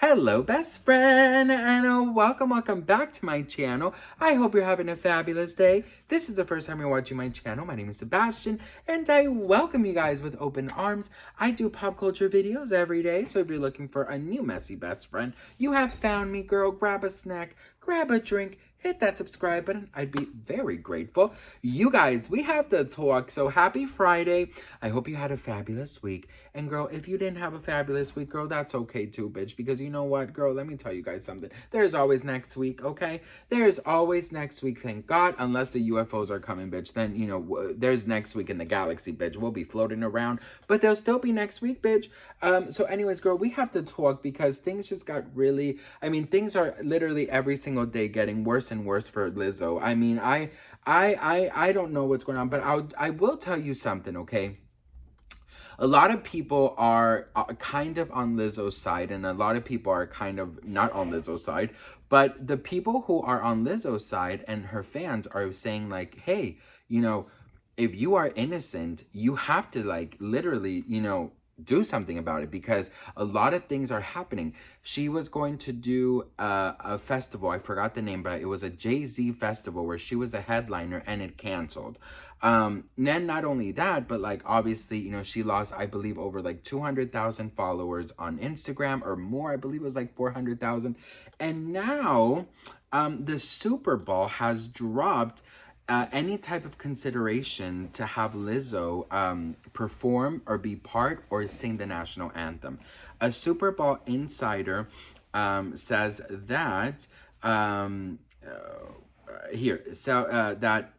Hello, best friend, and welcome back to my channel. I hope you're having a fabulous day. This is the first time you're watching my channel. My name is Sebastian, and I welcome you guys with open arms. I do pop culture videos every day, so if you're looking for a new messy best friend, you have found me, girl. Grab a snack, grab a drink, hit that subscribe button. I'd be very grateful. You guys, we have to talk, so happy Friday. I hope you had a fabulous week. And girl, if you didn't have a fabulous week, girl, that's okay too, bitch. Because you know what, girl, let me tell you guys something. There's always next week, okay? There's always next week, thank God. Unless the UFOs are coming, bitch. Then, there's next week in the galaxy, bitch. We'll be floating around. But there'll still be next week, bitch. So anyways, girl, we have to talk because things just got really... things are literally every single day getting worse and worse for Lizzo. I don't know what's going on, but I will tell you something, okay? A lot of people are kind of on Lizzo's side, and a lot of people are kind of not on Lizzo's side. But the people who are on Lizzo's side and her fans are saying like, hey, if you are innocent, you have to like literally, do something about it because a lot of things are happening. She was going to do a festival. I forgot the name, but it was a Jay-Z festival where she was a headliner and it canceled. Then not only that, but like obviously, she lost, I believe, over like 200,000 followers on Instagram or more. I believe it was like 400,000. And now the Super Bowl has dropped any type of consideration to have Lizzo perform or be part or sing the national anthem. A Super Bowl insider says that that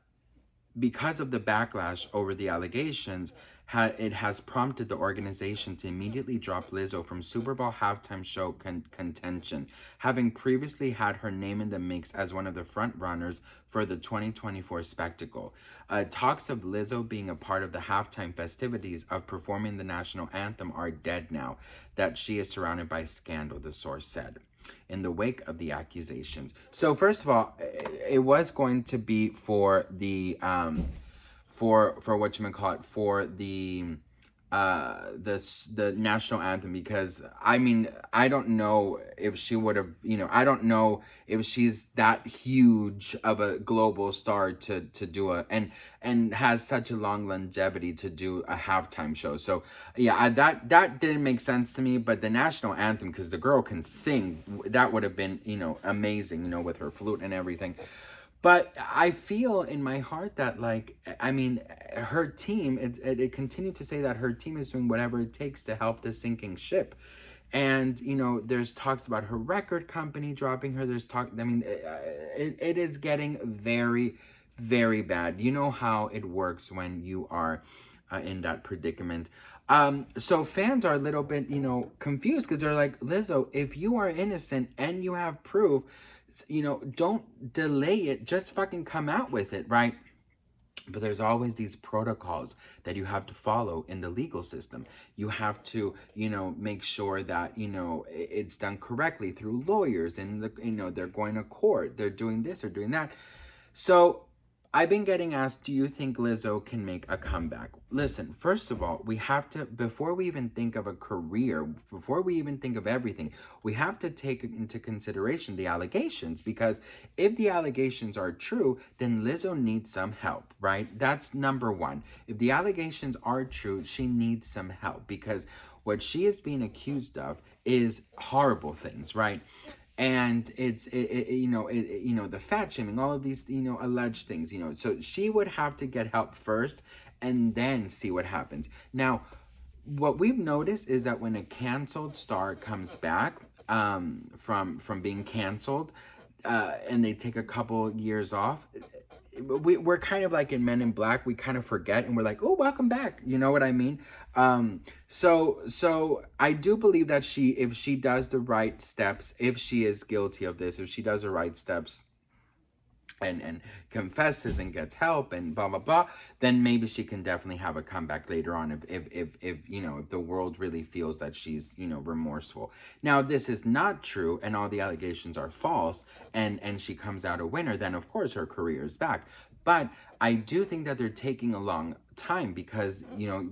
because of the backlash over the allegations, it has prompted the organization to immediately drop Lizzo from Super Bowl halftime show contention, having previously had her name in the mix as one of the front runners for the 2024 spectacle. Talks of Lizzo being a part of the halftime festivities of performing the national anthem are dead now that she is surrounded by scandal, the source said in the wake of the accusations. So first of all, it was going to be for the for whatchamacallit, for the national anthem, because I don't know if she would have, I don't know if she's that huge of a global star to do and has such a long longevity to do a halftime show. So yeah, that didn't make sense to me. But the national anthem, because the girl can sing, that would have been, amazing, with her flute and everything. But I feel in my heart that, like, her team, it continued to say that her team is doing whatever it takes to help the sinking ship. And, there's talks about her record company dropping her. There's talk, it is getting very, very bad. You know how it works when you are in that predicament. So fans are a little bit, confused because they're like, Lizzo, if you are innocent and you have proof, don't delay it. Just fucking come out with it, right? But there's always these protocols that you have to follow in the legal system. You have to, make sure that, it's done correctly through lawyers and, they're going to court. They're doing this or doing that. So I've been getting asked, do you think Lizzo can make a comeback? Listen, first of all, we have to, before we even think of a career, before we even think of everything, we have to take into consideration the allegations, because if the allegations are true, then Lizzo needs some help, right? That's number one. If the allegations are true, she needs some help, because what she is being accused of is horrible things, right? And it's the fat shaming, all of these alleged things, so she would have to get help first and then see what happens. Now, what we've noticed is that when a canceled star comes back from being canceled, and they take a couple years off, we're kind of like in Men in Black. We kind of forget and we're like, oh, welcome back. You know what I mean? So I do believe that if she does the right steps, if she is guilty of this, if she does the right steps and confesses and gets help and blah blah blah, then maybe she can definitely have a comeback later on if the world really feels that she's remorseful. Now, this is not true and all the allegations are false, and she comes out a winner, then of course her career is back. But I do think that they're taking a long time because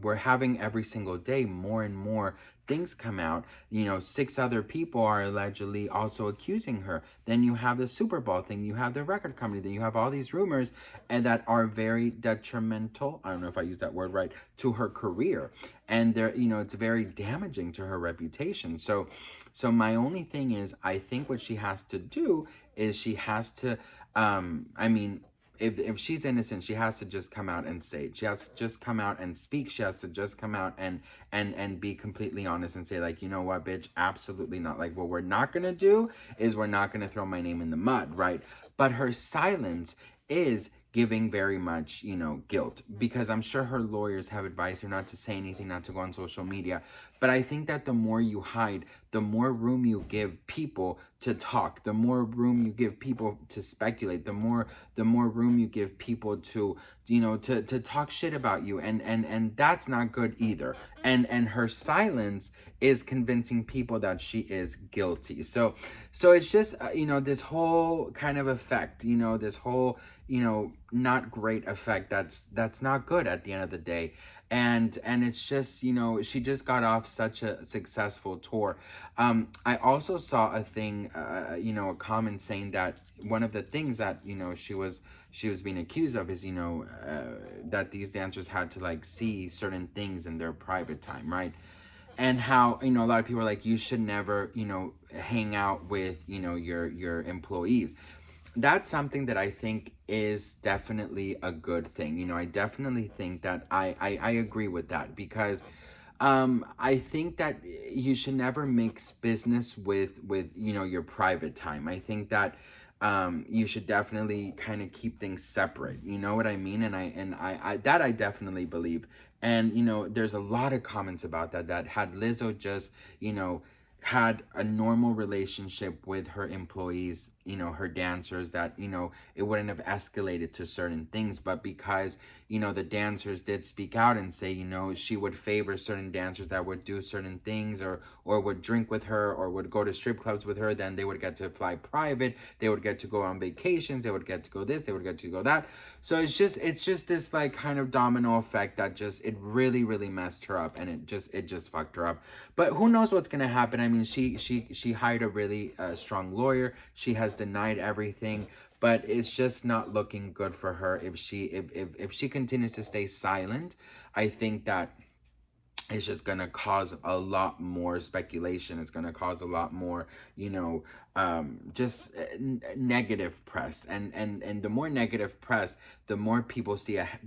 we're having every single day more and more things come out, 6 other people are allegedly also accusing her. Then you have the Super Bowl thing, you have the record company, then you have all these rumors and that are very detrimental, I don't know if I use that word right, to her career. And they're, it's very damaging to her reputation. So my only thing is, I think what she has to do is she has to, I mean, if she's innocent, she has to just come out and say it. She has to just come out and speak. She has to just come out and be completely honest and say, like, you know what, bitch, absolutely not. Like, what we're not gonna do is we're not gonna throw my name in the mud, right? But her silence is giving very much, guilt, because I'm sure her lawyers have advised her not to say anything, not to go on social media. But I think that the more you hide, the more room you give people to talk, the more room you give people to speculate, the more room you give people to, to talk shit about you. And that's not good either. And her silence is convincing people that she is guilty. So it's just, this whole kind of effect, this whole, not great effect that's not good at the end of the day. And it's just, she just got off such a successful tour. I also saw a thing, a comment saying that one of the things that, she was being accused of is, that these dancers had to like see certain things in their private time, right? And how, a lot of people are like, you should never, hang out with, your employees. That's something that I think is definitely a good thing. I definitely think that I agree with that, because I think that you should never mix business with your private time. I think that you should definitely kind of keep things separate. You know what I mean? And I that I definitely believe. And there's a lot of comments about that had Lizzo just had a normal relationship with her employees, her dancers, that, it wouldn't have escalated to certain things. But because, the dancers did speak out and say, she would favor certain dancers that would do certain things, or would drink with her, or would go to strip clubs with her, then they would get to fly private, they would get to go on vacations, they would get to go this, they would get to go that. So it's just this like kind of domino effect that just, it really, really messed her up, and it just fucked her up. But who knows what's gonna happen? I mean, she hired a really strong lawyer. She has denied everything, but it's just not looking good for her if she continues to stay silent. I think that it's just going to cause a lot more speculation. It's going to cause a lot more, just negative press. And the more negative press, the more people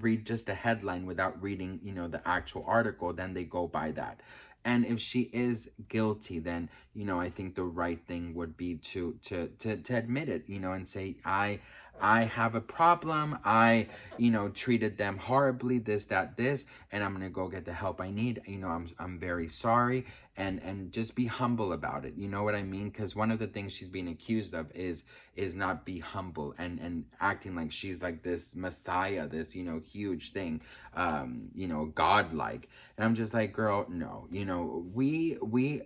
read just a headline without reading, the actual article, then they go by that. And if she is guilty, then, I think the right thing would be to admit it, and say, I have a problem. I, treated them horribly, this, that, this, and I'm going to go get the help I need. I'm very sorry, and just be humble about it. You know what I mean? Because one of the things she's being accused of is not be humble and acting like she's like this messiah, this, huge thing, godlike. And I'm just like, girl, no, we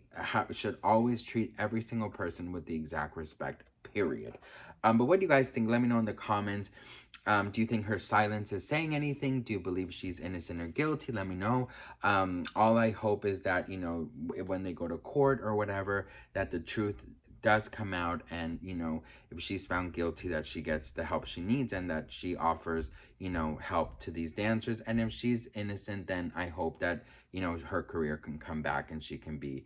should always treat every single person with the exact respect, period. But what do you guys think? Let me know in the comments. Do you think her silence is saying anything? Do you believe she's innocent or guilty? Let me know. All I hope is that, when they go to court or whatever, that the truth does come out, and, if she's found guilty, that she gets the help she needs, and that she offers, help to these dancers. And if she's innocent, then I hope that, her career can come back and she can be,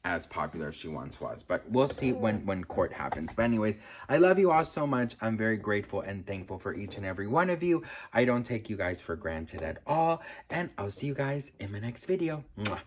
as popular as she once was. But we'll see when court happens. But anyways, I love you all so much. I'm very grateful and thankful for each and every one of you. I don't take you guys for granted at all. And I'll see you guys in my next video. Mwah.